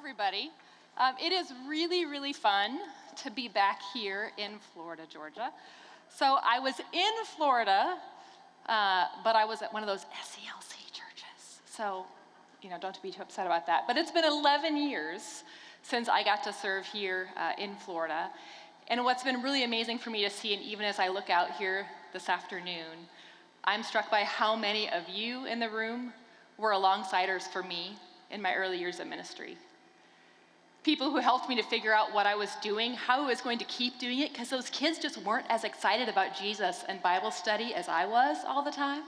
everybody. It is really, really fun to be back here in Florida, Georgia. So I was in Florida, but I was at one of those SELC churches. So, don't be too upset about that. But it's been 11 years since I got to serve here in Florida. And what's been really amazing for me to see, and even as I look out here this afternoon, I'm struck by how many of you in the room were alongsiders for me in my early years of ministry. People who helped me to figure out what I was doing, how I was going to keep doing it, because those kids just weren't as excited about Jesus and Bible study as I was all the time.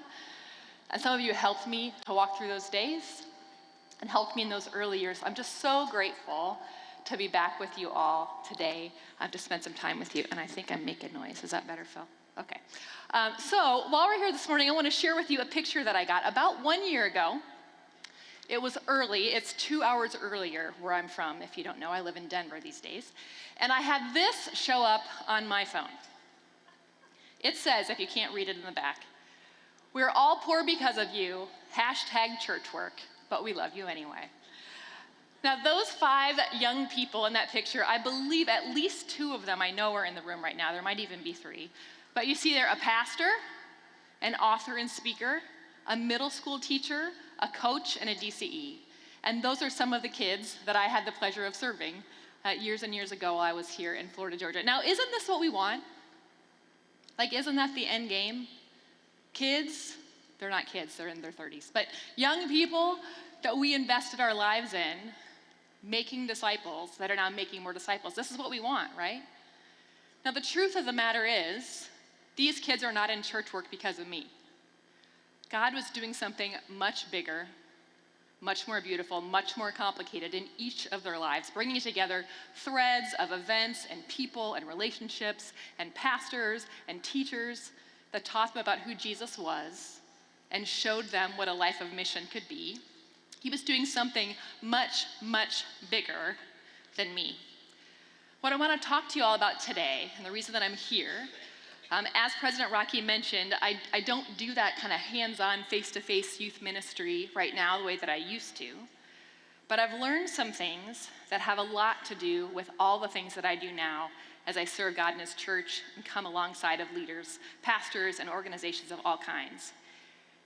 And some of you helped me to walk through those days and helped me in those early years. I'm just so grateful to be back with you all today. I've just spent some time with you, and I think I'm making noise. Is that better, Phil? Okay. So while we're here this morning, I want to share with you a picture that I got about 1 year ago. It was early. It's 2 hours earlier where I'm from. If you don't know, I live in Denver these days. And I had this show up on my phone. It says, if you can't read it in the back, "We're all poor because of you, #churchwork, but we love you anyway." Now, those 5 young people in that picture, I believe at least 2 of them I know are in the room right now. There might even be 3. But you see there a pastor, an author and speaker, a middle school teacher, a coach, and a DCE. And those are some of the kids that I had the pleasure of serving years and years ago while I was here in Florida, Georgia. Now, isn't this what we want? Like, isn't that the end game? Kids, they're not kids, they're in their 30s, but young people that we invested our lives in, making disciples that are now making more disciples. This is what we want, right? Now, the truth of the matter is, these kids are not in church work because of me. God was doing something much bigger, much more beautiful, much more complicated in each of their lives, bringing together threads of events and people and relationships and pastors and teachers that taught them about who Jesus was and showed them what a life of mission could be. He was doing something much, much bigger than me. What I want to talk to you all about today, and the reason that I'm here, as President Rocky mentioned, I don't do that kind of hands-on, face-to-face youth ministry right now the way that I used to. But I've learned some things that have a lot to do with all the things that I do now as I serve God in His church and come alongside of leaders, pastors, and organizations of all kinds.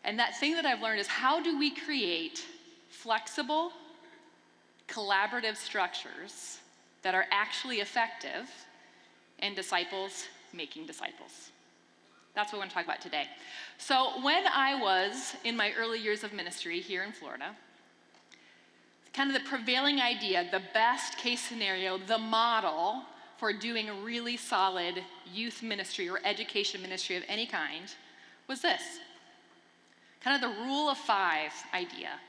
And that thing that I've learned is, how do we create flexible, collaborative structures that are actually effective in disciples making disciples? That's what I want to talk about today. So when I was in my early years of ministry here in Florida, kind of the prevailing idea, the best case scenario, the model for doing really solid youth ministry or education ministry of any kind was this. Kind of the rule of 5 idea.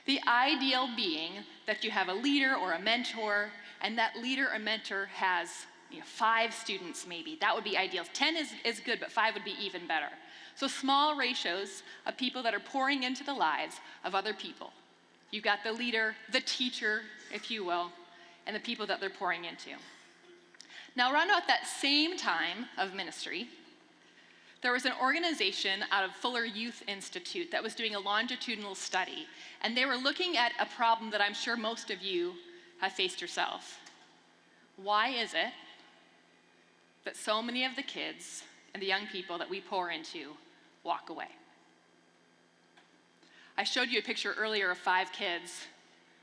The ideal being that you have a leader or a mentor, and that leader or mentor has 5 students maybe. That would be ideal. 10 is good, but 5 would be even better. So small ratios of people that are pouring into the lives of other people. You've got the leader, the teacher, if you will, and the people that they're pouring into. Now, around about that same time of ministry, there was an organization out of Fuller Youth Institute that was doing a longitudinal study, and they were looking at a problem that I'm sure most of you have faced yourself. Why is it that so many of the kids and the young people that we pour into walk away? I showed you a picture earlier of 5 kids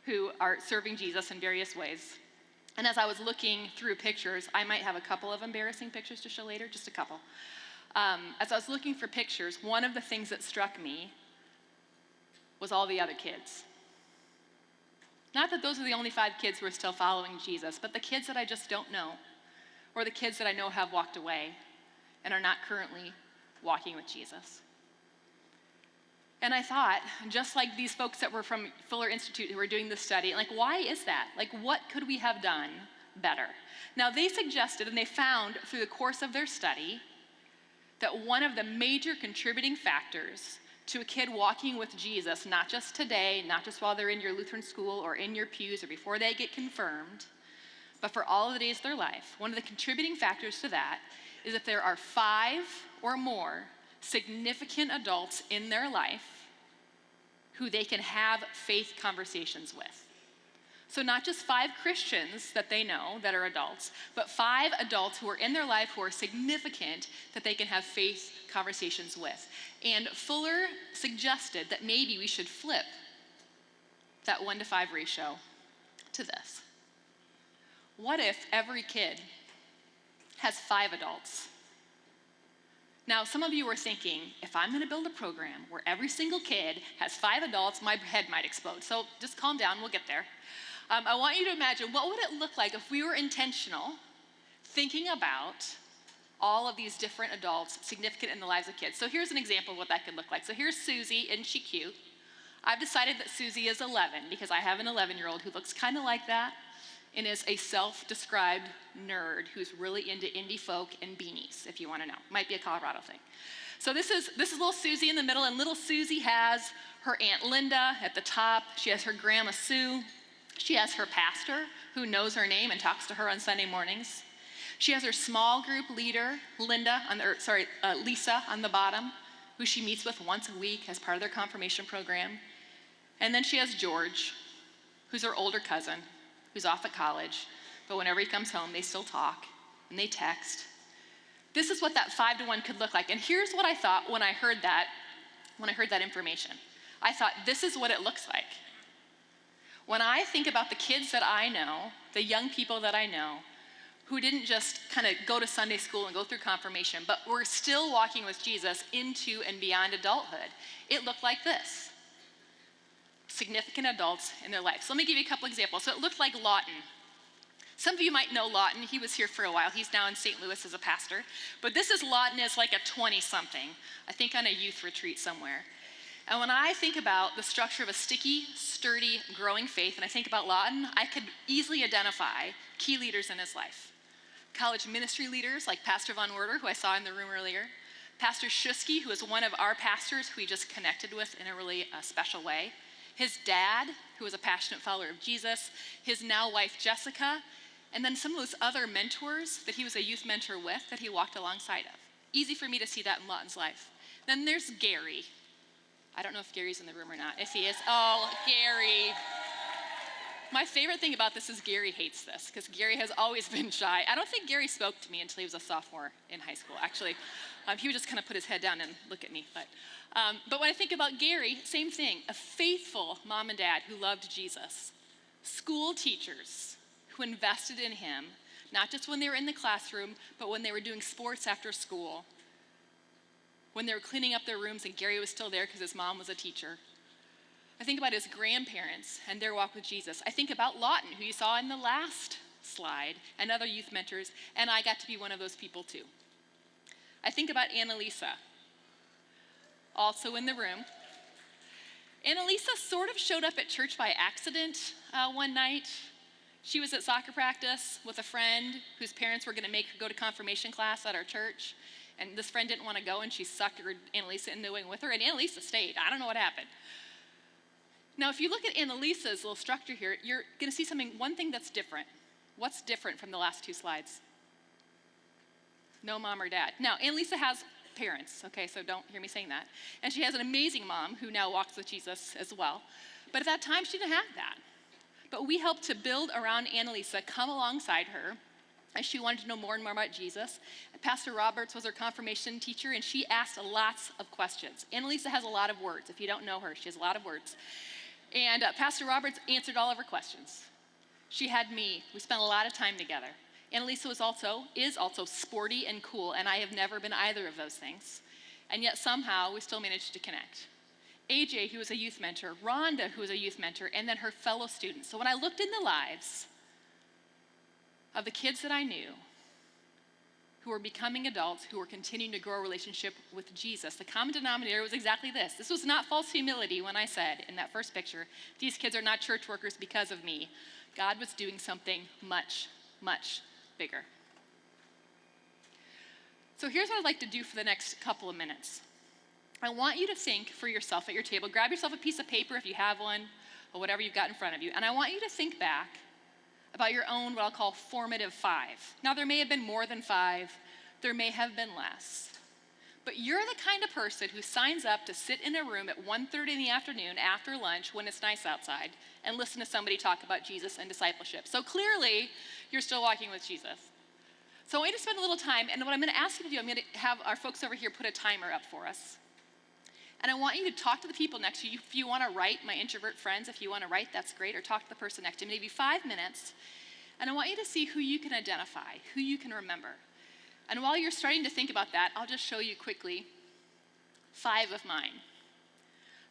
who are serving Jesus in various ways. And as I was looking through pictures, I might have a couple of embarrassing pictures to show later, just a couple. As I was looking for pictures, one of the things that struck me was all the other kids. Not that those are the only 5 kids who are still following Jesus, but the kids that I just don't know, or the kids that I know have walked away and are not currently walking with Jesus. And I thought, just like these folks that were from Fuller Institute who were doing this study, like, why is that? Like, what could we have done better? Now, they suggested, and they found through the course of their study, that one of the major contributing factors to a kid walking with Jesus, not just today, not just while they're in your Lutheran school or in your pews or before they get confirmed, but for all of the days of their life, one of the contributing factors to that is if there are 5 or more significant adults in their life who they can have faith conversations with. So not just 5 Christians that they know that are adults, but 5 adults who are in their life who are significant that they can have faith conversations with. And Fuller suggested that maybe we should flip that 1-to-5 ratio to this. What if every kid has 5 adults? Now, some of you are thinking, if I'm going to build a program where every single kid has 5 adults, my head might explode. So just calm down, we'll get there. I want you to imagine, what would it look like if we were intentional, thinking about all of these different adults significant in the lives of kids? So here's an example of what that could look like. So here's Susie, isn't she cute? I've decided that Susie is 11 because I have an 11-year-old who looks kind of like that and is a self-described nerd who's really into indie folk and beanies, if you want to know. Might be a Colorado thing. So this is little Susie in the middle, and little Susie has her Aunt Linda at the top. She has her Grandma Sue. She has her pastor who knows her name and talks to her on Sunday mornings. She has her small group leader, Lisa, on the bottom, who she meets with once a week as part of their confirmation program. And then she has George, who's her older cousin, who's off at college, but whenever he comes home, they still talk and they text. This is what that 5-to-1 could look like. And here's what I thought when I heard that information. I thought, this is what it looks like. When I think about the kids that I know, the young people that I know, who didn't just kind of go to Sunday school and go through confirmation, but were still walking with Jesus into and beyond adulthood, it looked like this. Significant adults in their life. So let me give you a couple examples. So it looked like Lawton. Some of you might know Lawton. He was here for a while. He's now in St. Louis as a pastor. But this is Lawton as like a 20-something, I think on a youth retreat somewhere. And when I think about the structure of a sticky, sturdy, growing faith, and I think about Lawton, I could easily identify key leaders in his life. College ministry leaders like Pastor Von Werder, who I saw in the room earlier. Pastor Shusky, who is one of our pastors who we just connected with in a really special way. His dad, who was a passionate follower of Jesus. His now wife, Jessica. And then some of those other mentors that he was a youth mentor with that he walked alongside of. Easy for me to see that in Lawton's life. Then there's Gary. I don't know if Gary's in the room or not. If he is, oh, Gary. My favorite thing about this is Gary hates this, because Gary has always been shy. I don't think Gary spoke to me until he was a sophomore in high school. Actually, he would just kind of put his head down and look at me. But when I think about Gary, same thing. A faithful mom and dad who loved Jesus. School teachers who invested in him, not just when they were in the classroom, but when they were doing sports after school. When they were cleaning up their rooms and Gary was still there because his mom was a teacher. I think about his grandparents and their walk with Jesus. I think about Lawton, who you saw in the last slide, and other youth mentors, and I got to be one of those people too. I think about Annalisa, also in the room. Annalisa sort of showed up at church by accident one night. She was at soccer practice with a friend whose parents were going to make her go to confirmation class at our church. And this friend didn't want to go, and she suckered Annalisa into going with her, and Annalisa stayed. I don't know what happened. Now, if you look at Annalisa's little structure here, you're going to see one thing that's different. What's different from the last 2 slides? No mom or dad. Now, Annalisa has parents, okay, so don't hear me saying that. And she has an amazing mom who now walks with Jesus as well. But at that time, she didn't have that. But we helped to build around Annalisa, come alongside her, as she wanted to know more and more about Jesus. Pastor Roberts was her confirmation teacher, and she asked lots of questions. Annalisa has a lot of words. If you don't know her, she has a lot of words. And Pastor Roberts answered all of her questions. She had me. We spent a lot of time together. Annalisa is also sporty and cool, and I have never been either of those things. And yet somehow we still managed to connect. AJ, who was a youth mentor, Rhonda, who was a youth mentor, and then her fellow students. So when I looked in the lives of the kids that I knew who were becoming adults, who were continuing to grow a relationship with Jesus, the common denominator was exactly this. This was not false humility when I said in that first picture, these kids are not church workers because of me. God was doing something much, much bigger. So here's what I'd like to do for the next couple of minutes. I want you to think for yourself at your table. Grab yourself a piece of paper if you have one, or whatever you've got in front of you. And I want you to think back about your own, what I'll call formative 5. Now, there may have been more than 5. There may have been less. but you're the kind of person who signs up to sit in a room at 1:30 in the afternoon after lunch when it's nice outside and listen to somebody talk about Jesus and discipleship. So clearly, you're still walking with Jesus. So I want you to spend a little time, and what I'm going to ask you to do, I'm going to have our folks over here put a timer up for us. And I want you to talk to the people next to you. If you want to write, my introvert friends, if you want to write, that's great, or talk to the person next to you, maybe 5 minutes. And I want you to see who you can identify, who you can remember. And while you're starting to think about that, I'll just show you quickly 5 of mine.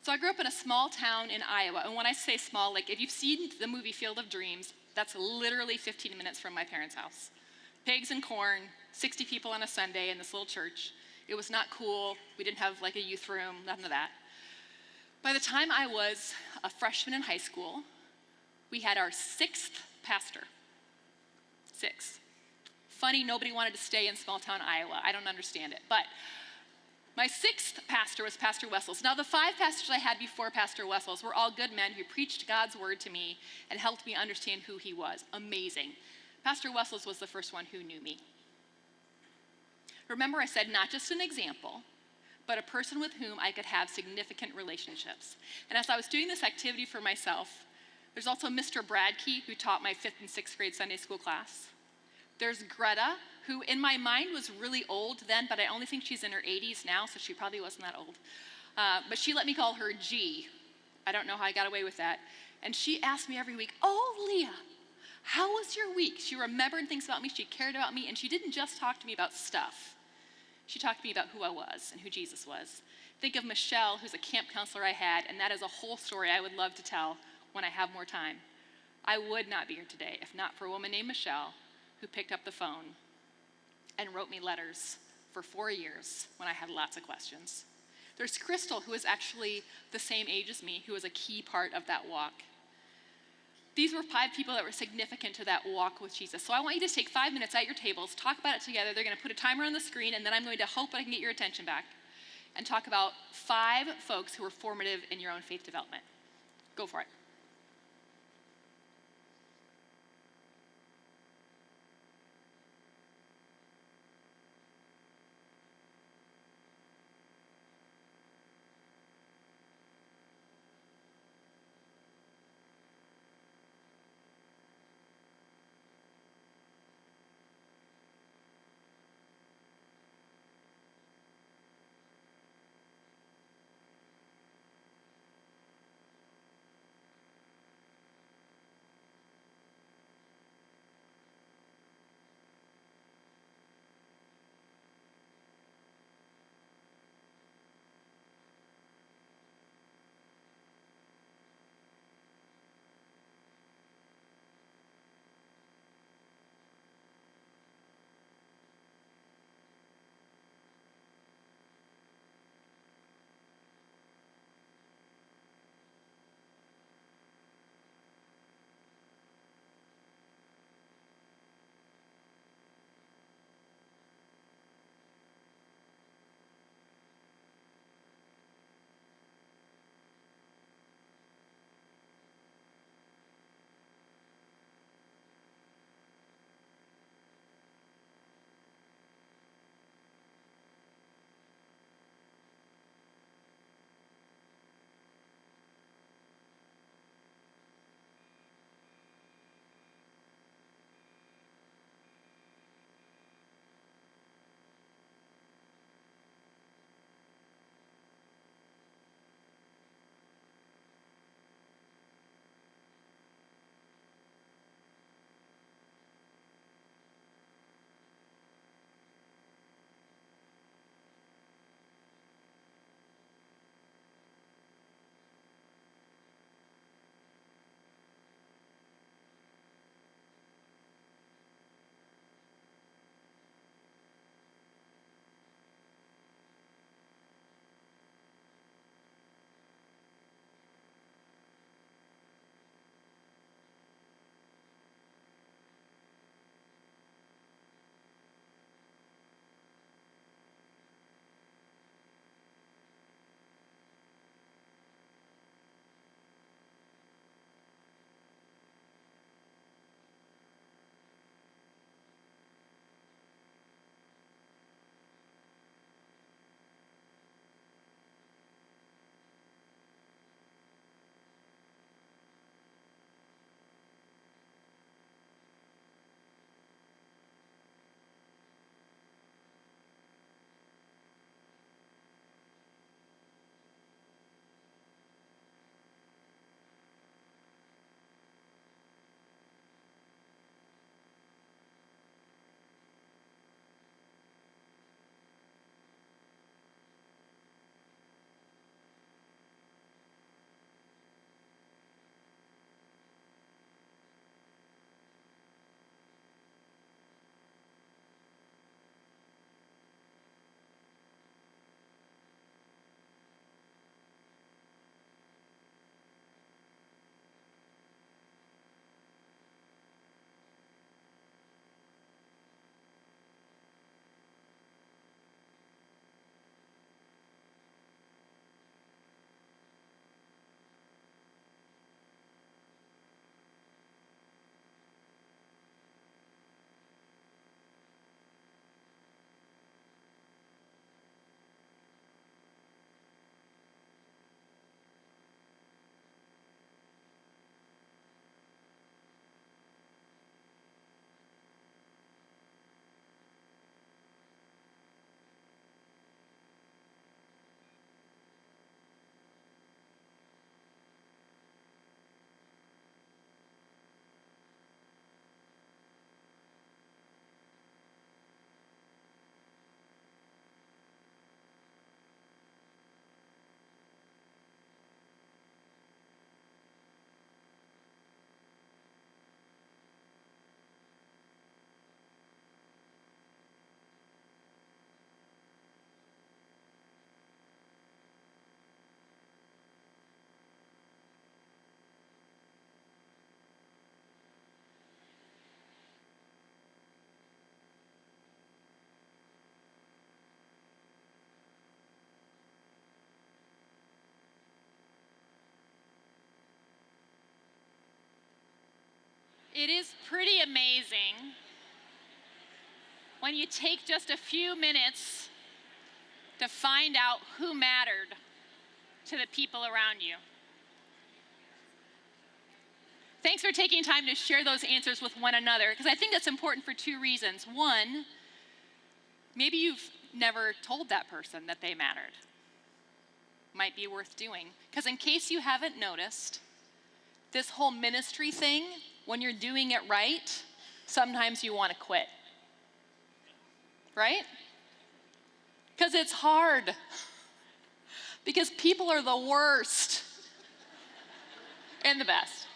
So I grew up in a small town in Iowa, and when I say small, like if you've seen the movie Field of Dreams, that's literally 15 minutes from my parents' house. Pigs and corn, 60 people on a Sunday in this little church. It was not cool. We didn't have like a youth room, none of that. By the time I was a freshman in high school, we had our 6th pastor. 6. Funny, nobody wanted to stay in small town Iowa. I don't understand it. But my 6th pastor was Pastor Wessels. Now, the 5 pastors I had before Pastor Wessels were all good men who preached God's word to me and helped me understand who he was. Amazing. Pastor Wessels was the first one who knew me. Remember, I said not just an example, but a person with whom I could have significant relationships. And as I was doing this activity for myself, there's also Mr. Bradkey, who taught my 5th and 6th grade Sunday school class. There's Greta, who in my mind was really old then, but I only think she's in her 80s now, so she probably wasn't that old. But she let me call her G. I don't know how I got away with that. And she asked me every week, "Oh, Leah, how was your week?" She remembered things about me, she cared about me, and she didn't just talk to me about stuff. She talked to me about who I was and who Jesus was. Think of Michelle, who's a camp counselor I had, and that is a whole story I would love to tell when I have more time. I would not be here today if not for a woman named Michelle who picked up the phone and wrote me letters for 4 years when I had lots of questions. There's Crystal, who is actually the same age as me, who was a key part of that walk. These were 5 people that were significant to that walk with Jesus. So I want you to take 5 minutes at your tables, talk about it together. They're going to put a timer on the screen, and then I'm going to hope I can get your attention back and talk about 5 folks who were formative in your own faith development. Go for it. It is pretty amazing when you take just a few minutes to find out who mattered to the people around you. Thanks for taking time to share those answers with one another, because I think that's important for two reasons. One, maybe you've never told that person that they mattered. Might be worth doing. Because in case you haven't noticed, this whole ministry thing, when you're doing it right, sometimes you want to quit. Right? Because it's hard. Because people are the worst and the best.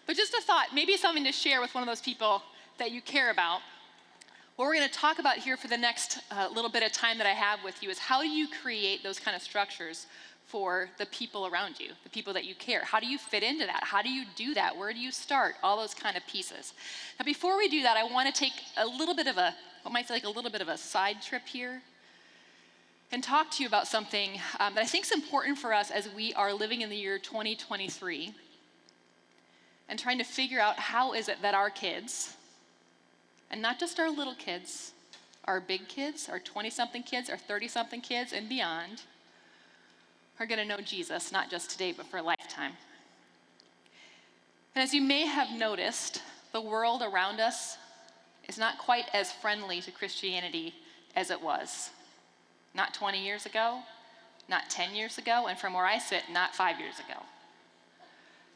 But just a thought, maybe something to share with one of those people that you care about. What we're going to talk about here for the next little bit of time that I have with you is how do you create those kind of structures for the people around you, the people that you care? How do you fit into that? How do you do that? Where do you start? All those kind of pieces. Now, before we do that, I want to take a little bit of what might feel like a little bit of a side trip here and talk to you about something that I think is important for us as we are living in the year 2023 and trying to figure out how is it that our kids, and not just our little kids, our big kids, our 20-something kids, our 30-something kids, and beyond, are going to know Jesus, not just today, but for a lifetime. And as you may have noticed, the world around us is not quite as friendly to Christianity as it was. Not 20 years ago, not 10 years ago, and from where I sit, not 5 years ago.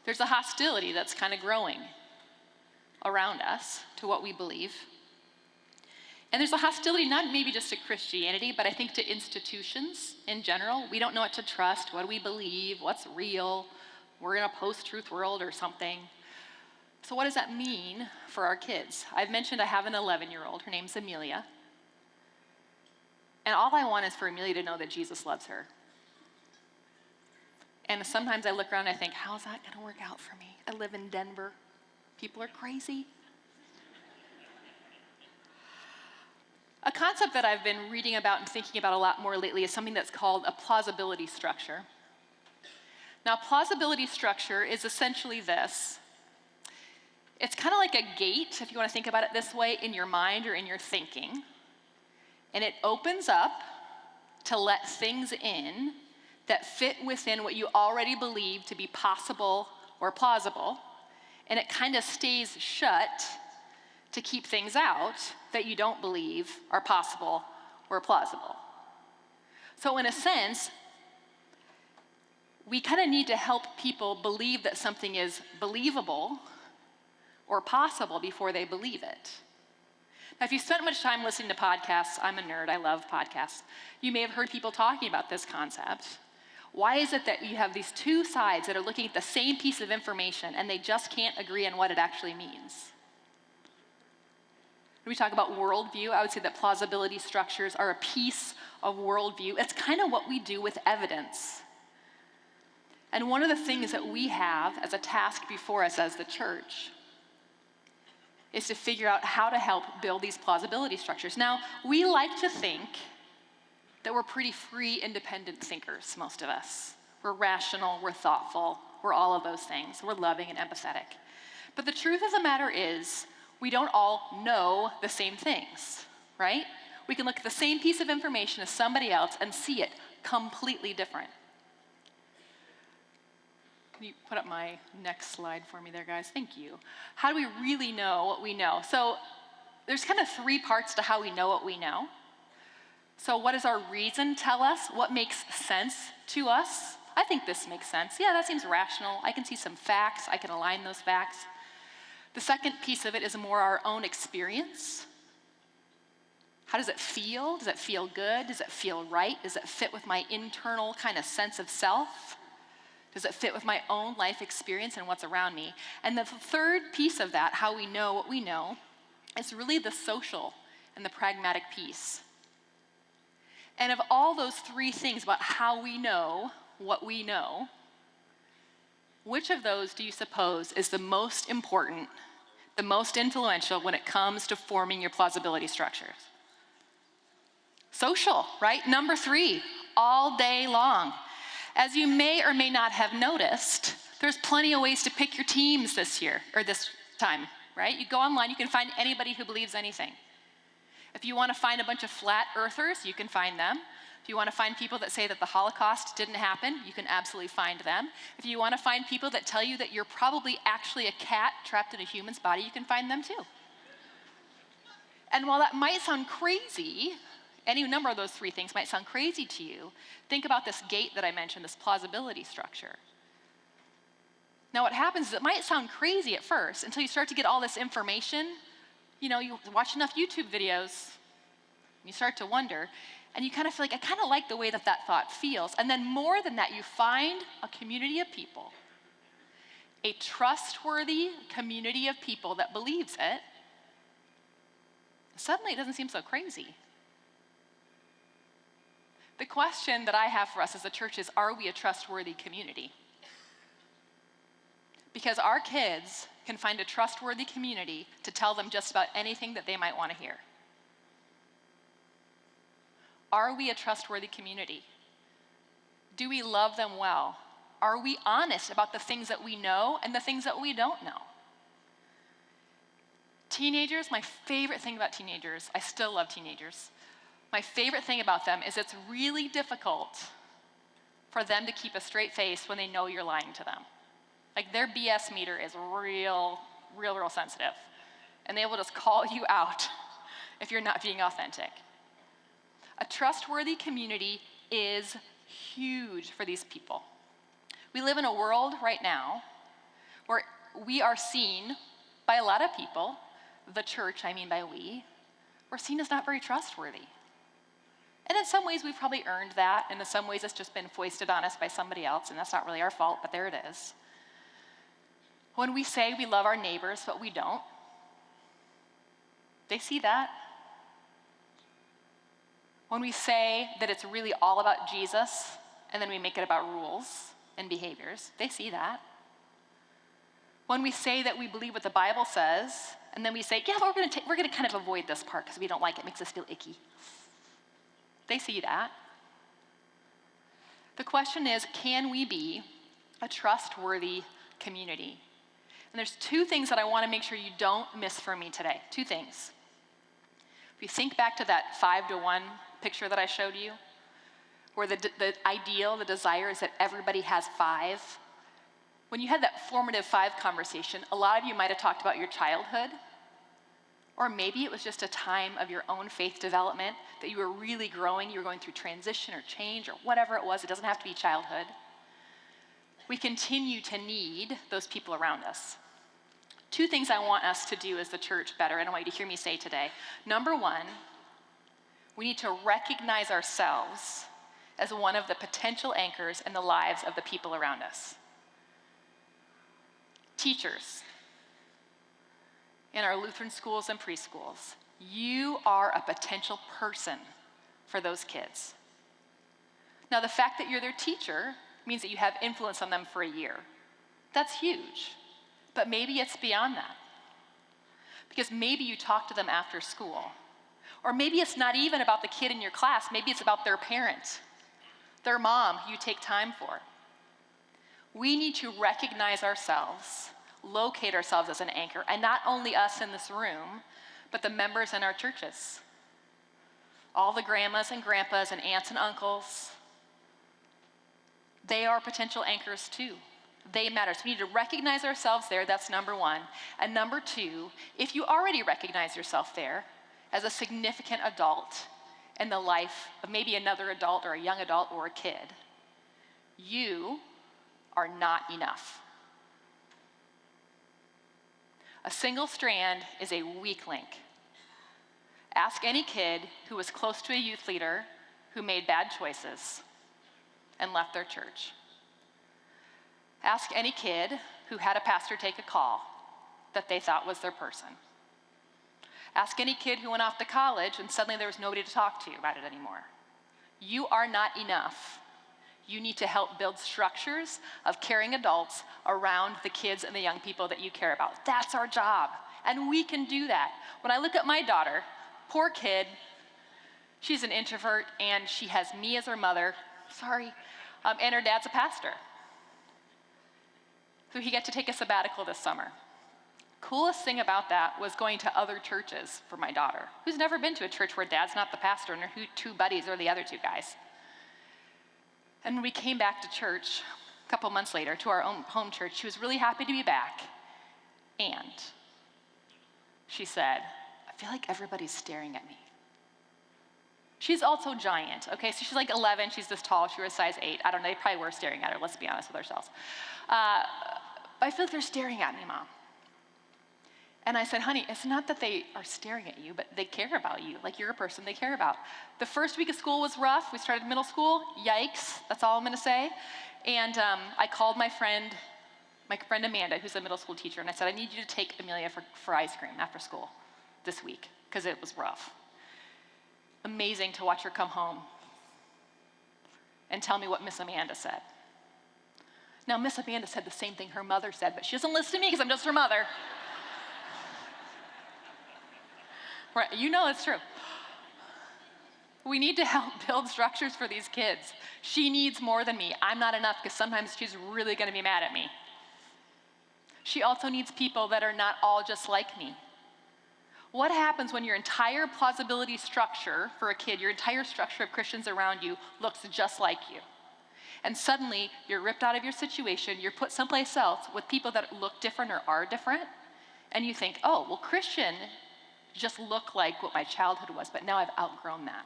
There's a hostility that's kind of growing around us to what we believe. And there's a hostility not maybe just to Christianity, but I think to institutions in general. We don't know what to trust. What do we believe? What's real? We're in a post-truth world or something. So what does that mean for our kids? I've mentioned I have an 11-year-old. Her name's Amelia. And all I want is for Amelia to know that Jesus loves her. And sometimes I look around and I think, how's that going to work out for me? I live in Denver. People are crazy. A concept that I've been reading about and thinking about a lot more lately is something that's called a plausibility structure. Now, plausibility structure is essentially this. It's kind of like a gate, if you want to think about it this way, in your mind or in your thinking. And it opens up to let things in that fit within what you already believe to be possible or plausible, and it kind of stays shut to keep things out that you don't believe are possible or plausible. So in a sense, we kind of need to help people believe that something is believable or possible before they believe it. Now, if you spent much time listening to podcasts, I'm a nerd, I love podcasts, you may have heard people talking about this concept. Why is it that you have these two sides that are looking at the same piece of information and they just can't agree on what it actually means? When we talk about worldview, I would say that plausibility structures are a piece of worldview. It's kind of what we do with evidence. And one of the things that we have as a task before us as the church is to figure out how to help build these plausibility structures. Now, we like to think that we're pretty free, independent thinkers, most of us. We're rational, we're thoughtful, we're all of those things. We're loving and empathetic. But the truth of the matter is, we don't all know the same things, right? We can look at the same piece of information as somebody else and see it completely different. Can you put up my next slide for me there, guys? Thank you. How do we really know what we know? So there's kind of three parts to how we know what we know. So what does our reason tell us? What makes sense to us? I think this makes sense. Yeah, that seems rational. I can see some facts. I can align those facts. The second piece of it is more our own experience. How does it feel? Does it feel good? Does it feel right? Does it fit with my internal kind of sense of self? Does it fit with my own life experience and what's around me? And the third piece of that, how we know what we know, is really the social and the pragmatic piece. And of all those three things about how we know what we know, which of those do you suppose is the most important, the most influential when it comes to forming your plausibility structures? Social, right? Number 3, all day long. As you may or may not have noticed, there's plenty of ways to pick your teams this year, or this time, right? You go online, you can find anybody who believes anything. If you want to find a bunch of flat earthers, you can find them. If you want to find people that say that the Holocaust didn't happen, you can absolutely find them. If you want to find people that tell you that you're probably actually a cat trapped in a human's body, you can find them too. And while that might sound crazy, any number of those three things might sound crazy to you, think about this gate that I mentioned, this plausibility structure. Now what happens is it might sound crazy at first until you start to get all this information. You know, you watch enough YouTube videos, you start to wonder, and you kind of feel like, I kind of like the way that that thought feels. And then more than that, you find a community of people, a trustworthy community of people that believes it. Suddenly it doesn't seem so crazy. The question that I have for us as a church is, are we a trustworthy community? Because our kids can find a trustworthy community to tell them just about anything that they might want to hear. Are we a trustworthy community? Do we love them well? Are we honest about the things that we know and the things that we don't know? Teenagers, my favorite thing about teenagers, I still love teenagers. My favorite thing about them is it's really difficult for them to keep a straight face when they know you're lying to them. Like their BS meter is real sensitive. And they will just call you out if you're not being authentic. A trustworthy community is huge for these people. We live in a world right now where we are seen by a lot of people, the church, I mean by we're seen as not very trustworthy. And in some ways, we've probably earned that, and in some ways, it's just been foisted on us by somebody else, and that's not really our fault, but there it is. When we say we love our neighbors, but we don't, they see that. When we say that it's really all about Jesus, and then we make it about rules and behaviors, they see that. When we say that we believe what the Bible says, and then we say, yeah, but we're gonna kind of avoid this part because we don't like it, makes us feel icky. They see that. The question is, can we be a trustworthy community? And there's two things that I want to make sure you don't miss from me today. Two things. If you think back to that 5-to-1 picture that I showed you, where the ideal, the desire is that everybody has 5. When you had that formative 5 conversation, a lot of you might have talked about your childhood, or maybe it was just a time of your own faith development that you were really growing, you were going through transition or change or whatever it was. It doesn't have to be childhood. We continue to need those people around us. Two things I want us to do as the church better, and I want you to hear me say today. Number one, we need to recognize ourselves as one of the potential anchors in the lives of the people around us. Teachers in our Lutheran schools and preschools, you are a potential person for those kids. Now, the fact that you're their teacher means that you have influence on them for a year. That's huge. But maybe it's beyond that. Because maybe you talk to them after school. Or maybe it's not even about the kid in your class. Maybe it's about their parent, their mom, who you take time for. We need to recognize ourselves, locate ourselves as an anchor, and not only us in this room, but the members in our churches. All the grandmas and grandpas and aunts and uncles, they are potential anchors too. They matter. So we need to recognize ourselves there. That's number one. And number two, if you already recognize yourself there as a significant adult in the life of maybe another adult or a young adult or a kid, you are not enough. A single strand is a weak link. Ask any kid who was close to a youth leader who made bad choices and left their church. Ask any kid who had a pastor take a call that they thought was their person. Ask any kid who went off to college and suddenly there was nobody to talk to about it anymore. You are not enough. You need to help build structures of caring adults around the kids and the young people that you care about. That's our job, and we can do that. When I look at my daughter, poor kid, she's an introvert, and she has me as her mother, and her dad's a pastor. So he got to take a sabbatical this summer. Coolest thing about that was going to other churches for my daughter, who's never been to a church where dad's not the pastor and her two buddies are the other two guys. And when we came back to church a couple months later, to our own home church, she was really happy to be back. And she said, I feel like everybody's staring at me. She's also giant, okay? So she's like 11, she's this tall, she was size 8. I don't know, they probably were staring at her, let's be honest with ourselves. But I feel like they're staring at me, Mom. And I said, honey, it's not that they are staring at you, but they care about you. Like, you're a person they care about. The first week of school was rough. We started middle school. Yikes, that's all I'm gonna say. And I called my friend Amanda, who's a middle school teacher, and I said, I need you to take Amelia for ice cream after school this week, because it was rough. Amazing to watch her come home and tell me what Miss Amanda said. Now, Miss Amanda said the same thing her mother said, but she doesn't listen to me because I'm just her mother. Right, you know it's true. We need to help build structures for these kids. She needs more than me. I'm not enough because sometimes she's really gonna be mad at me. She also needs people that are not all just like me. What happens when your entire plausibility structure for a kid, your entire structure of Christians around you looks just like you? And suddenly you're ripped out of your situation, you're put someplace else with people that look different or are different, and you think, oh, well, Christian just look like what my childhood was, but now I've outgrown that.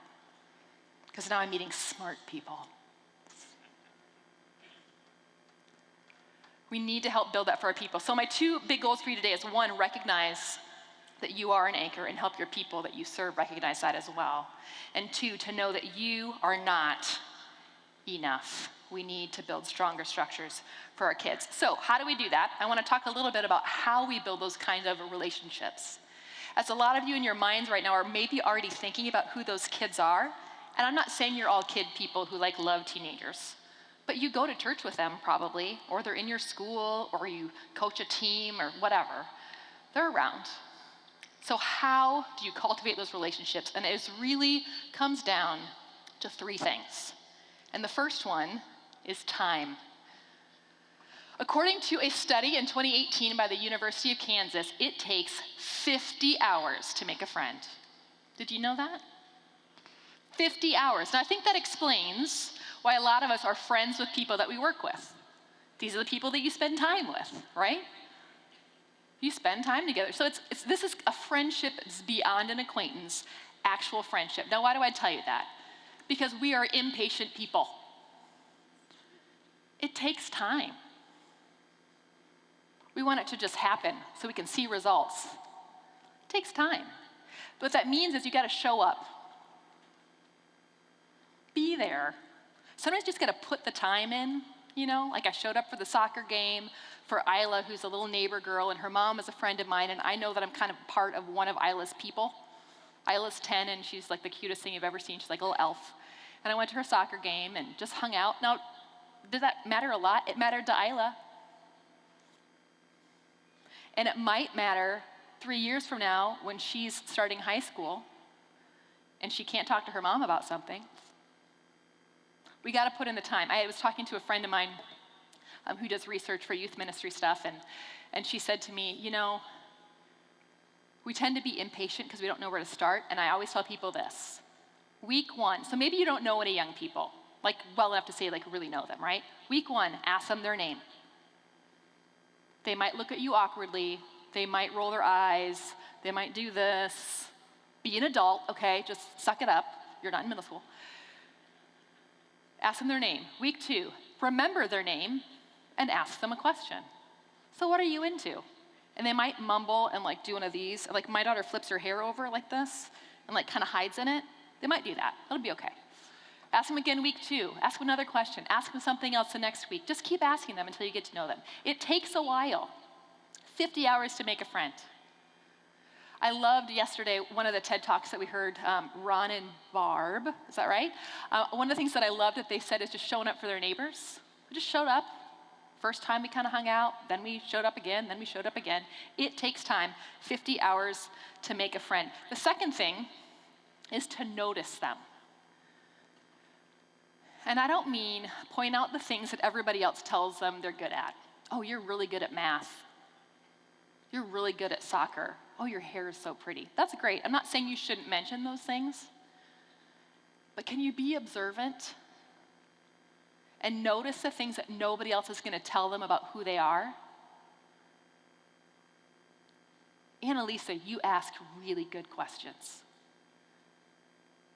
Because now I'm meeting smart people. We need to help build that for our people. So my 2 big goals for you today is, 1, recognize that you are an anchor and help your people that you serve recognize that as well. And 2, to know that you are not enough. We need to build stronger structures for our kids. So how do we do that? I want to talk a little bit about how we build those kinds of relationships. As a lot of you in your minds right now are maybe already thinking about who those kids are, and I'm not saying you're all kid people who love teenagers, but you go to church with them probably, or they're in your school, or you coach a team or whatever. They're around. So how do you cultivate those relationships? And it really comes down to 3 things. And the first one is time. According to a study in 2018 by the University of Kansas, it takes 50 hours to make a friend. Did you know that? 50 hours. And I think that explains why a lot of us are friends with people that we work with. These are the people that you spend time with, right? You spend time together. So this is a friendship that's beyond an acquaintance, actual friendship. Now, why do I tell you that? Because we are impatient people. It takes time. We want it to just happen so we can see results. It takes time. But what that means is you gotta show up. Be there. Sometimes you just gotta put the time in, like I showed up for the soccer game for Isla, who's a little neighbor girl, and her mom is a friend of mine, and I know that I'm kind of part of one of Isla's people. Isla's 10, and she's like the cutest thing you've ever seen. She's like a little elf. And I went to her soccer game and just hung out. Now, did that matter a lot? It mattered to Isla. And it might matter 3 years from now when she's starting high school and she can't talk to her mom about something. We got to put in the time. I was talking to a friend of mine who does research for youth ministry stuff, and she said to me, we tend to be impatient because we don't know where to start, and I always tell people this. Week 1, so maybe you don't know any young people, well enough to say really know them, right? Week 1, ask them their name. They might look at you awkwardly. They might roll their eyes. They might do this. Be an adult, okay? Just suck it up. You're not in middle school. Ask them their name. Week 2, remember their name and ask them a question. So what are you into? And they might mumble and do one of these. My daughter flips her hair over like this and kind of hides in it. They might do that. It'll be okay. Ask them again week 2. Ask them another question. Ask them something else the next week. Just keep asking them until you get to know them. It takes a while. 50 hours to make a friend. I loved yesterday one of the TED Talks that we heard, Ron and Barb, is that right? One of the things that I loved that they said is just showing up for their neighbors. We just showed up. First time we kind of hung out, then we showed up again, then we showed up again. It takes time, 50 hours to make a friend. The second thing is to notice them. And I don't mean point out the things that everybody else tells them they're good at. Oh, you're really good at math. You're really good at soccer. Oh, your hair is so pretty. That's great. I'm not saying you shouldn't mention those things, but can you be observant and notice the things that nobody else is going to tell them about who they are? Annalisa, you ask really good questions.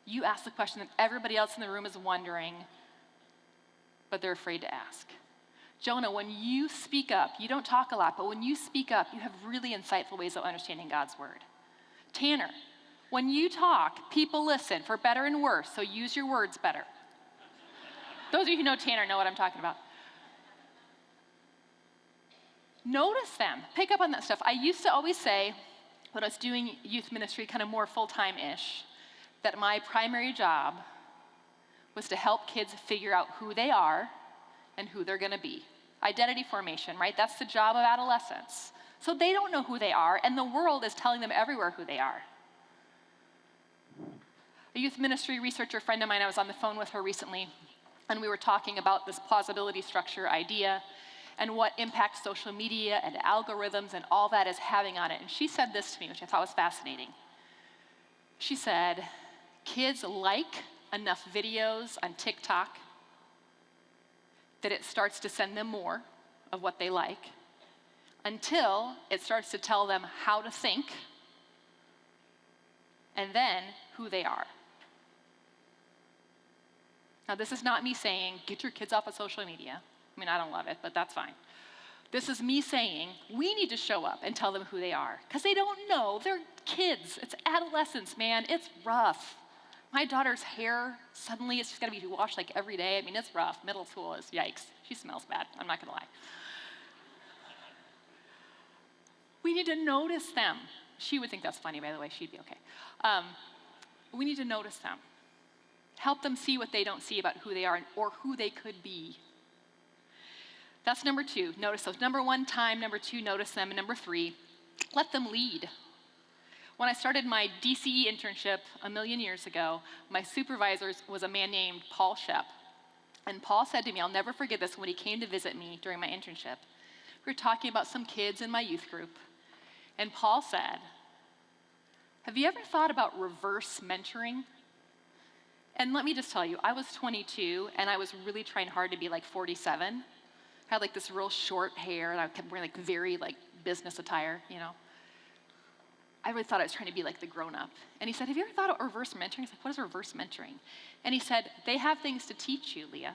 You ask the question that everybody else in the room is wondering, but they're afraid to ask. Jonah, when you speak up, you don't talk a lot, but when you speak up, you have really insightful ways of understanding God's word. Tanner, when you talk, people listen for better and worse, so use your words better. Those of you who know Tanner know what I'm talking about. Notice them. Pick up on that stuff. I used to always say, when I was doing youth ministry kind of more full-time-ish, that my primary job was to help kids figure out who they are and who they're going to be. Identity formation, right? That's the job of adolescence. So they don't know who they are, and the world is telling them everywhere who they are. A youth ministry researcher friend of mine, I was on the phone with her recently, and we were talking about this plausibility structure idea and what impact social media and algorithms and all that is having on it. And she said this to me, which I thought was fascinating. She said, kids like enough videos on TikTok that it starts to send them more of what they like until it starts to tell them how to think and then who they are. Now, this is not me saying, get your kids off of social media. I mean, I don't love it, but that's fine. This is me saying, we need to show up and tell them who they are, because they don't know. They're kids. It's adolescence, man. It's rough. My daughter's hair, suddenly it's just got to be washed like every day. I mean, it's rough. Middle school is yikes. She smells bad. I'm not going to lie. We need to notice them. She would think that's funny, by the way. She'd be okay. We need to notice them. Help them see what they don't see about who they are or who they could be. That's number 2. Notice those. Number 1, time. Number 2, notice them. And number 3, let them lead. When I started my DCE internship a million years ago, my supervisor was a man named Paul Shep. And Paul said to me, I'll never forget this, when he came to visit me during my internship. We were talking about some kids in my youth group. And Paul said, have you ever thought about reverse mentoring? And let me just tell you, I was 22, and I was really trying hard to be like 47. I had like this real short hair, and I kept wearing like very like business attire, you know. I really thought I was trying to be like the grown-up. And he said, have you ever thought of reverse mentoring? I was like, what is reverse mentoring? And he said, they have things to teach you, Leah.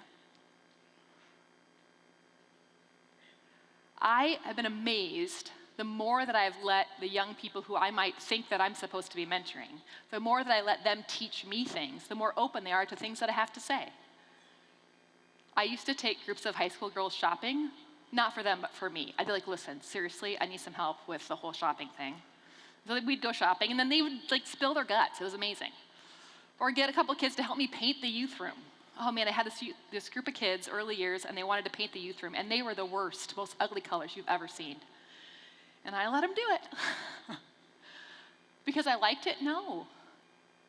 I have been amazed the more that I've let the young people who I might think that I'm supposed to be mentoring, the more that I let them teach me things, the more open they are to things that I have to say. I used to take groups of high school girls shopping, not for them, but for me. I'd be like, listen, seriously, I need some help with the whole shopping thing. So we'd go shopping, and then they would like spill their guts. It was amazing. Or get a couple kids to help me paint the youth room. Oh man, I had this group of kids early years, and they wanted to paint the youth room, and they were the worst, most ugly colors you've ever seen. And I let them do it. Because I liked it? No.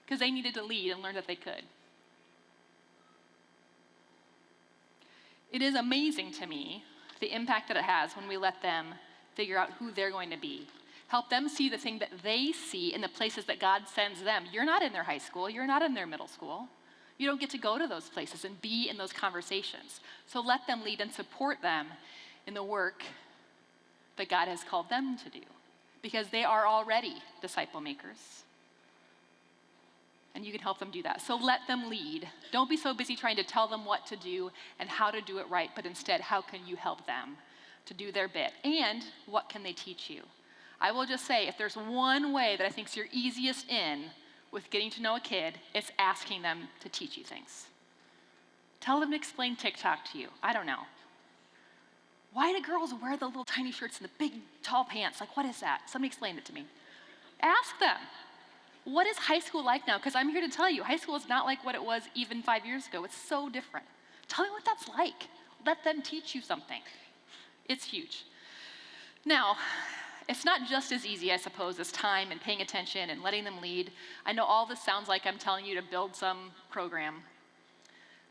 Because they needed to lead and learn that they could. It is amazing to me the impact that it has when we let them figure out who they're going to be. Help them see the thing that they see in the places that God sends them. You're not in their high school. You're not in their middle school. You don't get to go to those places and be in those conversations. So let them lead and support them in the work that God has called them to do, because they are already disciple makers. And you can help them do that. So let them lead. Don't be so busy trying to tell them what to do and how to do it right, but instead, how can you help them to do their bit? And what can they teach you? I will just say, if there's one way that I think is your easiest in with getting to know a kid, it's asking them to teach you things. Tell them to explain TikTok to you. I don't know. Why do girls wear the little tiny shirts and the big tall pants? Like, what is that? Somebody explain it to me. Ask them. What is high school like now? Because I'm here to tell you, high school is not like what it was even 5 years ago. It's so different. Tell me what that's like. Let them teach you something. It's huge. Now, it's not just as easy, I suppose, as time and paying attention and letting them lead. I know all this sounds like I'm telling you to build some program.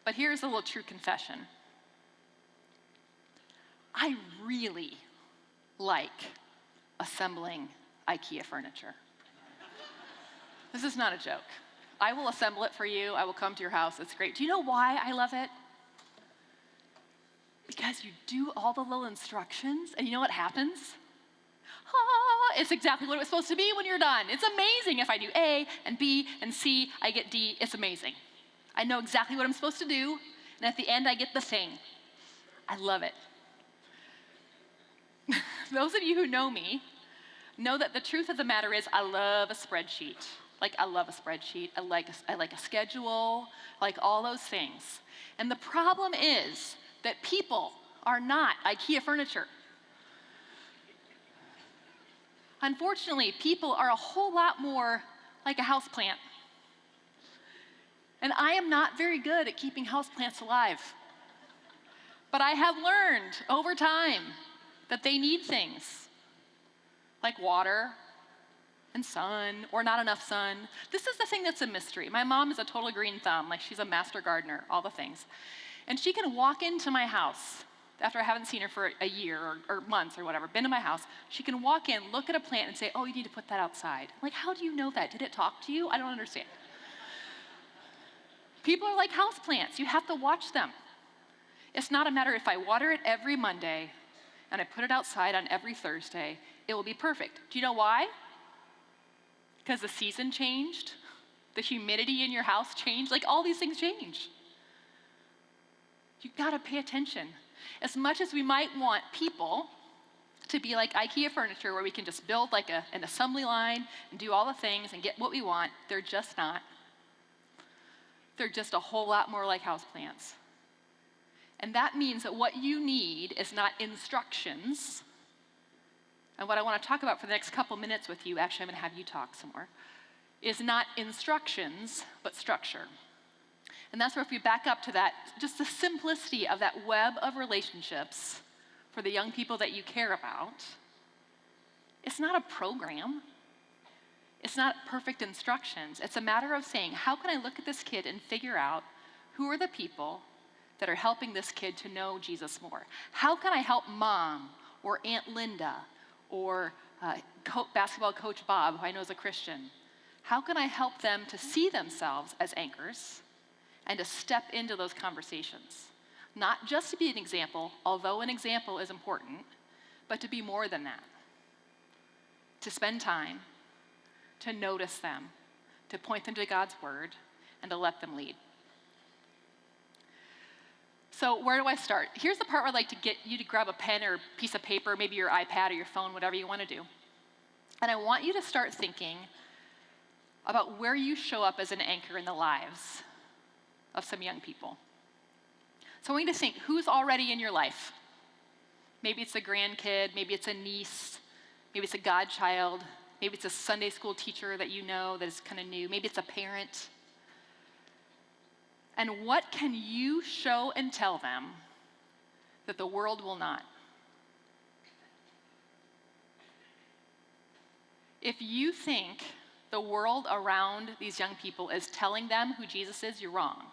But here's a little true confession. I really like assembling IKEA furniture. This is not a joke. I will assemble it for you. I will come to your house. It's great. Do you know why I love it? Because you do all the little instructions, and you know what happens? It's exactly what it was supposed to be when you're done. It's amazing. If I do A and B and C, I get D. It's amazing. I know exactly what I'm supposed to do, and at the end, I get the thing. I love it. Those of you who know me know that the truth of the matter is I love a spreadsheet. Like, I love a spreadsheet. I like a schedule, like all those things. And the problem is that people are not IKEA furniture. Unfortunately, people are a whole lot more like a houseplant. And I am not very good at keeping houseplants alive. But I have learned over time that they need things like water and sun, or not enough sun. This is the thing that's a mystery. My mom is a total green thumb, like she's a master gardener, all the things. And she can walk into my house after I haven't seen her for a year or months or whatever, been to my house. She can walk in, look at a plant and say, oh, you need to put that outside. Like, how do you know that? Did it talk to you? I don't understand. People are like houseplants. You have to watch them. It's not a matter if I water it every Monday and I put it outside on every Thursday, it will be perfect. Do you know why? Because the season changed, the humidity in your house changed, like all these things change. You've got to pay attention. As much as we might want people to be like IKEA furniture where we can just build like an assembly line and do all the things and get what we want, they're just not. They're just a whole lot more like houseplants. And that means that what you need is not instructions. And what I want to talk about for the next couple minutes with you, actually I'm going to have you talk some more, is not instructions, but structure. And that's where if we back up to that, just the simplicity of that web of relationships for the young people that you care about, it's not a program. It's not perfect instructions. It's a matter of saying, how can I look at this kid and figure out who are the people that are helping this kid to know Jesus more? How can I help mom or Aunt Linda or basketball coach Bob, who I know is a Christian? How can I help them to see themselves as anchors and to step into those conversations? Not just to be an example, although an example is important, but to be more than that. To spend time, to notice them, to point them to God's word, and to let them lead. So where do I start? Here's the part where I'd like to get you to grab a pen or a piece of paper, maybe your iPad or your phone, whatever you want to do. And I want you to start thinking about where you show up as an anchor in the lives of some young people. So I want you to think, who's already in your life? Maybe it's a grandkid, maybe it's a niece, maybe it's a godchild, maybe it's a Sunday school teacher that you know that is kind of new, maybe it's a parent. And what can you show and tell them that the world will not? If you think the world around these young people is telling them who Jesus is, you're wrong.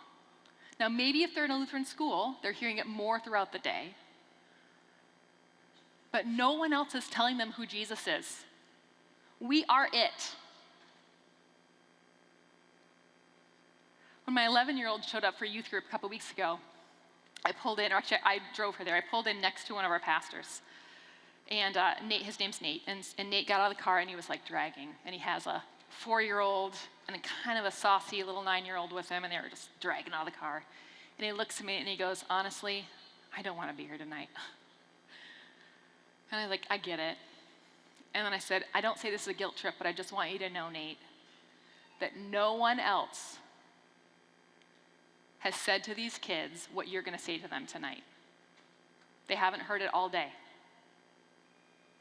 Now, maybe if they're in a Lutheran school, they're hearing it more throughout the day. But no one else is telling them who Jesus is. We are it. When my 11-year-old showed up for youth group a couple weeks ago, I pulled in, or actually I drove her there. I pulled in next to one of our pastors. And Nate, his name's Nate, and Nate got out of the car and he was like dragging. And he has a 4-year-old and a kind of a saucy little 9-year-old with him, and they were just dragging out of the car. And he looks at me and he goes, honestly, I don't want to be here tonight. And I was like, I get it. And then I said, I don't say this is a guilt trip, but I just want you to know, Nate, that no one else has said to these kids what you're going to say to them tonight. They haven't heard it all day.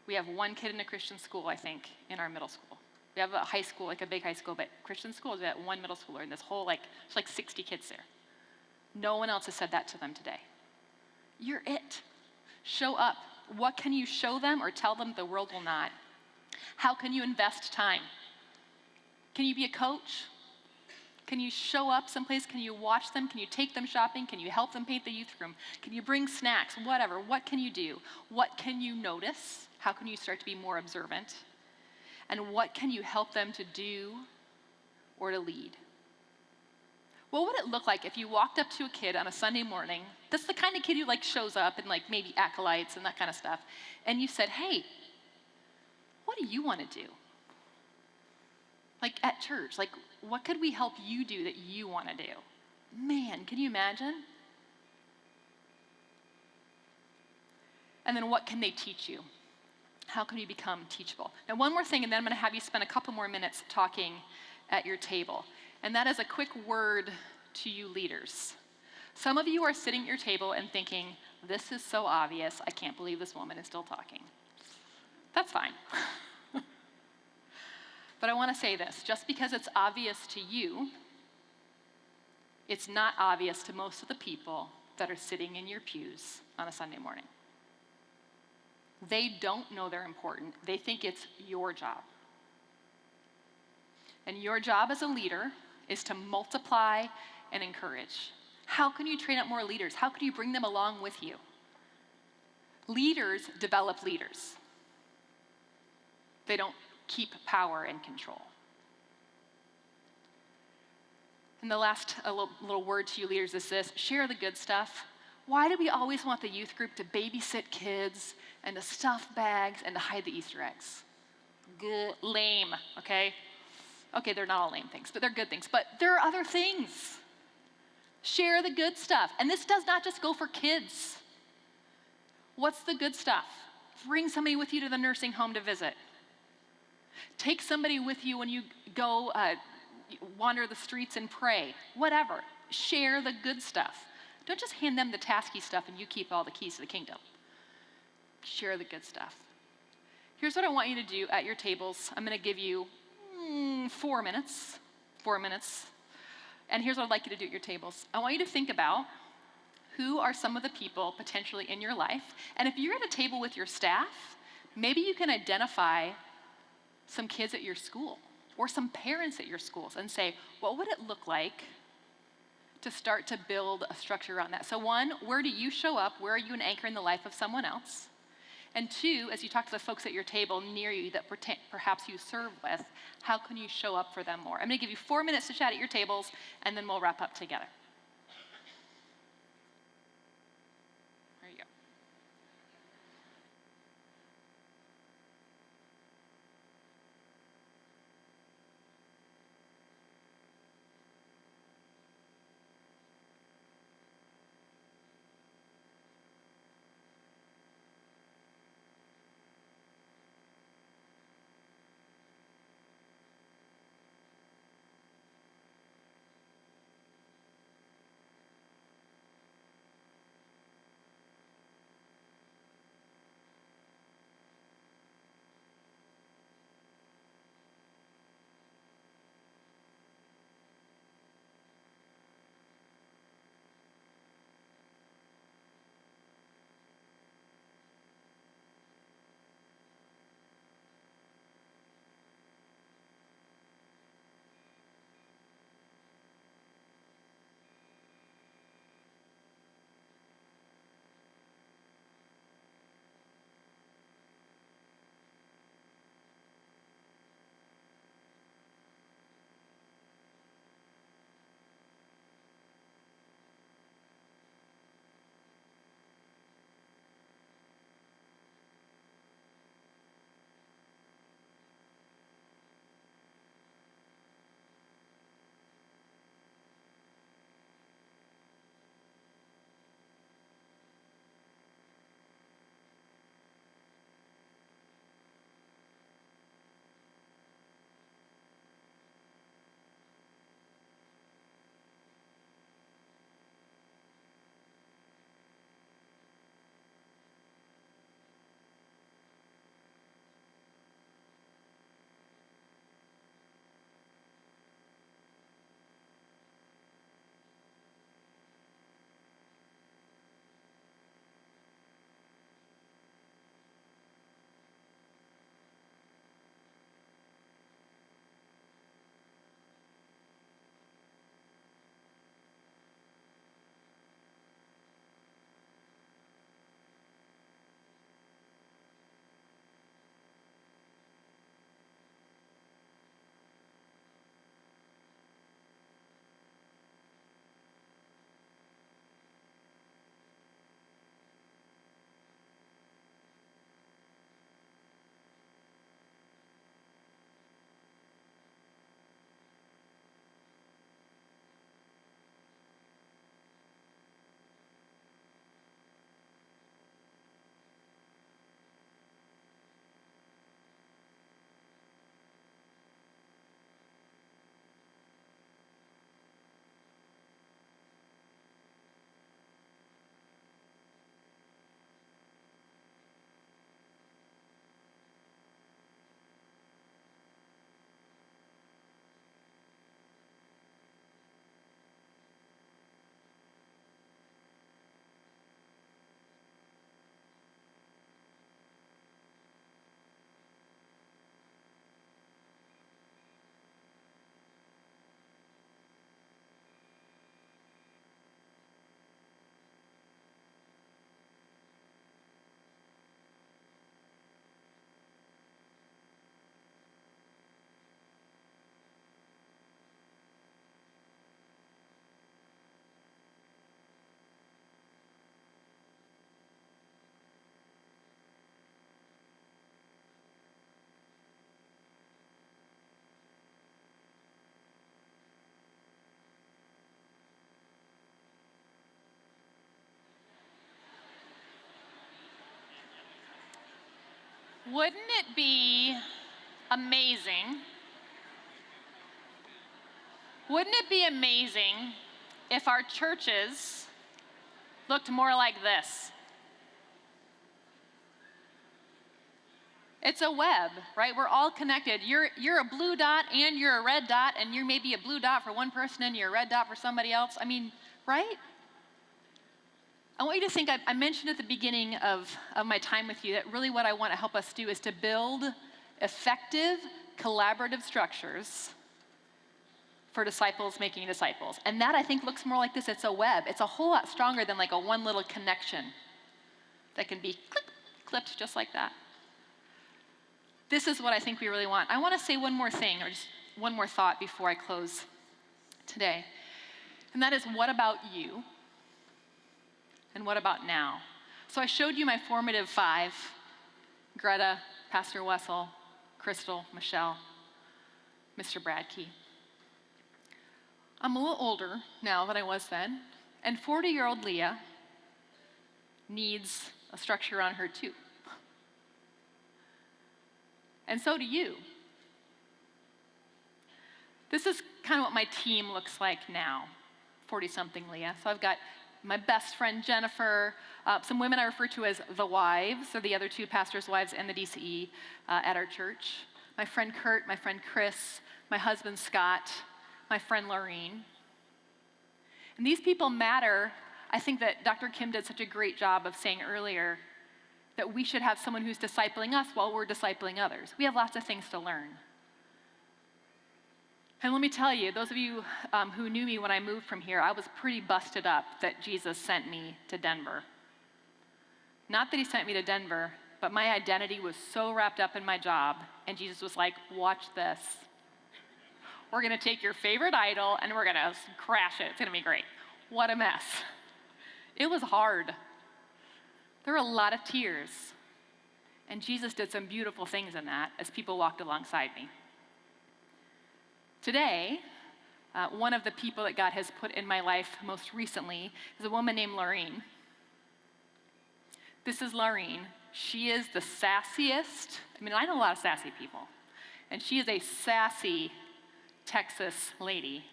We have one kid in a Christian school, I think, in our middle school. We have a high school, like a big high school, but Christian schools, we have one middle schooler, and this whole, it's like 60 kids there. No one else has said that to them today. You're it. Show up. What can you show them or tell them the world will not? How can you invest time? Can you be a coach? Can you show up someplace? Can you watch them? Can you take them shopping? Can you help them paint the youth room? Can you bring snacks? Whatever. What can you do? What can you notice? How can you start to be more observant? And what can you help them to do or to lead? What would it look like if you walked up to a kid on a Sunday morning, that's the kind of kid who like shows up and like maybe acolytes and that kind of stuff, and you said, hey, what do you want to do? Like at church, like what could we help you do that you want to do? Man, can you imagine? And then what can they teach you? How can you become teachable? Now, one more thing, and then I'm going to have you spend a couple more minutes talking at your table. And that is a quick word to you leaders. Some of you are sitting at your table and thinking, this is so obvious, I can't believe this woman is still talking. That's fine. But I want to say this, just because it's obvious to you, it's not obvious to most of the people that are sitting in your pews on a Sunday morning. They don't know they're important. They think it's your job. And your job as a leader is to multiply and encourage. How can you train up more leaders? How can you bring them along with you? Leaders develop leaders. They don't keep power and control. And the last little word to you leaders is this: share the good stuff. Why do we always want the youth group to babysit kids and to stuff bags and to hide the Easter eggs? Lame, okay? Okay, they're not all lame things, but they're good things. But there are other things. Share the good stuff. And this does not just go for kids. What's the good stuff? Bring somebody with you to the nursing home to visit. Take somebody with you when you go wander the streets and pray. Whatever. Share the good stuff. Don't just hand them the tasky stuff and you keep all the keys to the kingdom. Share the good stuff. Here's what I want you to do at your tables. I'm going to give you 4 minutes. 4 minutes. And here's what I'd like you to do at your tables. I want you to think about who are some of the people potentially in your life. And if you're at a table with your staff, maybe you can identify some kids at your school or some parents at your schools and say, what would it look like to start to build a structure around that? So 1, where do you show up? Where are you an anchor in the life of someone else? And 2, as you talk to the folks at your table near you that perhaps you serve with, how can you show up for them more? I'm going to give you 4 minutes to chat at your tables, and then we'll wrap up together. There you go. Wouldn't it be amazing? Wouldn't it be amazing if our churches looked more like this? It's a web, right? We're all connected. You're a blue dot and you're a red dot, and you're maybe a blue dot for one person and you're a red dot for somebody else. I mean, right? I want you to think, I mentioned at the beginning of my time with you that really what I want to help us do is to build effective, collaborative structures for disciples making disciples. And that, I think, looks more like this. It's a web. It's a whole lot stronger than like a one little connection that can be clipped just like that. This is what I think we really want. I want to say one more thing, or just one more thought before I close today. And that is, what about you? And what about now? So I showed you my formative 5, Greta, Pastor Wessel, Crystal, Michelle, Mr. Bradkey. I'm a little older now than I was then, and 40-year-old Leah needs a structure on her too. And so do you. This is kind of what my team looks like now, 40-something Leah. So I've got my best friend Jennifer, some women I refer to as the wives, or the other 2 pastors' wives and the DCE at our church. My friend Kurt, my friend Chris, my husband Scott, my friend Laureen. And these people matter. I think that Dr. Kim did such a great job of saying earlier that we should have someone who's discipling us while we're discipling others. We have lots of things to learn. And let me tell you, those of you who knew me when I moved from here, I was pretty busted up that Jesus sent me to Denver. Not that he sent me to Denver, but my identity was so wrapped up in my job, and Jesus was like, watch this. We're gonna take your favorite idol and we're gonna crash it. It's gonna be great. What a mess. It was hard. There were a lot of tears. And Jesus did some beautiful things in that as people walked alongside me. Today, one of the people that God has put in my life most recently is a woman named Laureen. This is Laureen. She is the sassiest. I mean, I know a lot of sassy people. And she is a sassy Texas lady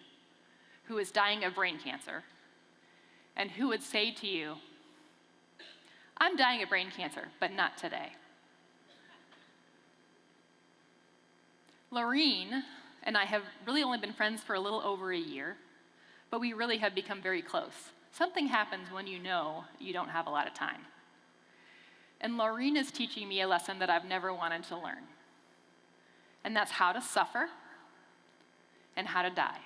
who is dying of brain cancer and who would say to you, I'm dying of brain cancer, but not today. Laureen and I have really only been friends for a little over a year, but we really have become very close. Something happens when you know you don't have a lot of time. And Laureen is teaching me a lesson that I've never wanted to learn. And that's how to suffer and how to die.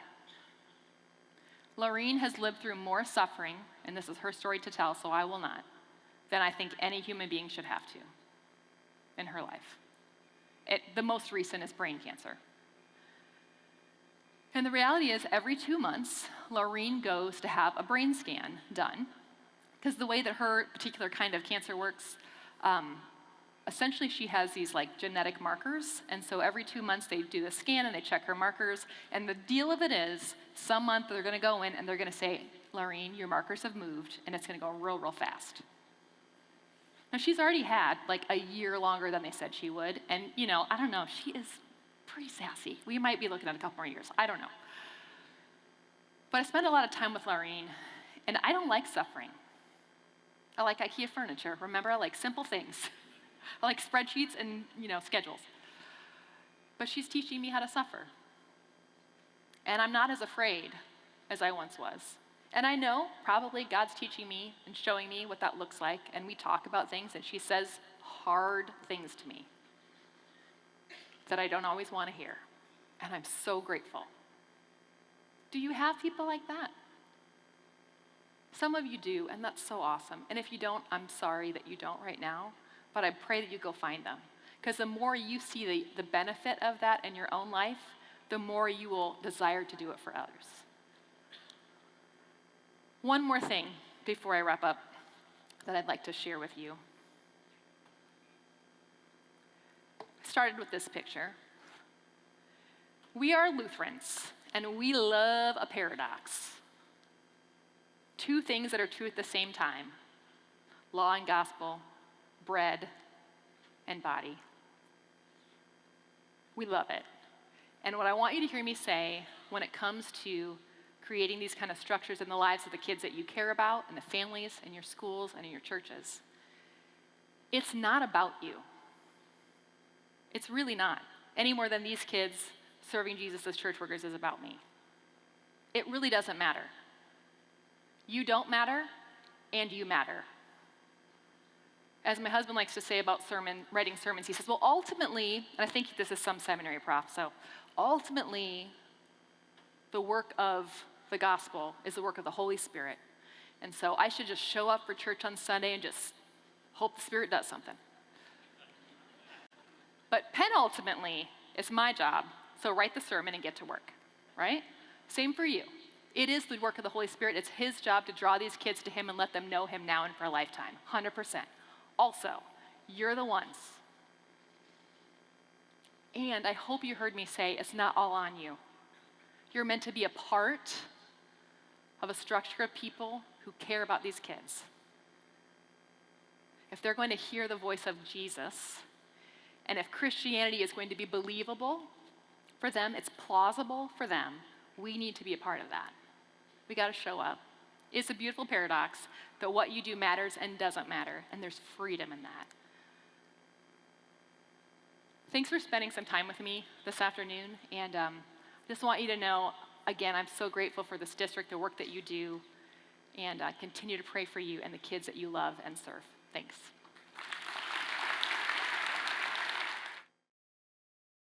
Laureen has lived through more suffering, and this is her story to tell, so I will not, than I think any human being should have to in her life. The most recent is brain cancer. And the reality is, every 2 months, Laureen goes to have a brain scan done, because the way that her particular kind of cancer works, essentially she has these like genetic markers, and so every 2 months they do the scan and they check her markers, and the deal of it is, some month they're gonna go in and they're gonna say, Laureen, your markers have moved, and it's gonna go real, real fast. Now, she's already had like a year longer than they said she would, and I don't know, she is pretty sassy. We might be looking at a couple more years, I don't know. But I spend a lot of time with Laureen, and I don't like suffering. I like IKEA furniture. Remember, I like simple things. I like spreadsheets and, schedules. But she's teaching me how to suffer. And I'm not as afraid as I once was. And I know probably God's teaching me and showing me what that looks like, and we talk about things, and she says hard things to me that I don't always want to hear. And I'm so grateful. Do you have people like that? Some of you do, and that's so awesome. And if you don't, I'm sorry that you don't right now, but I pray that you go find them. Because the more you see the benefit of that in your own life, the more you will desire to do it for others. One more thing before I wrap up that I'd like to share with you. I started with this picture. We are Lutherans, and we love a paradox. Two things that are true at the same time: law and gospel, bread and body. We love it. And what I want you to hear me say when it comes to creating these kind of structures in the lives of the kids that you care about, and the families, and your schools, and in your churches, it's not about you. It's really not, any more than these kids serving Jesus as church workers is about me. It really doesn't matter. You don't matter, and you matter. As my husband likes to say about writing sermons, he says, well, ultimately, and I think this is some seminary prof, so ultimately, the work of the gospel is the work of the Holy Spirit. And so I should just show up for church on Sunday and just hope the Spirit does something. But penultimately, it's my job, so write the sermon and get to work, right? Same for you. It is the work of the Holy Spirit. It's his job to draw these kids to him and let them know him now and for a lifetime, 100%. Also, you're the ones. And I hope you heard me say it's not all on you. You're meant to be a part of a structure of people who care about these kids. If they're going to hear the voice of Jesus, and if Christianity is going to be believable for them, it's plausible for them, we need to be a part of that. We got to show up. It's a beautiful paradox that what you do matters and doesn't matter, and there's freedom in that. Thanks for spending some time with me this afternoon, and just want you to know, again, I'm so grateful for this district, the work that you do, and I continue to pray for you and the kids that you love and serve. Thanks.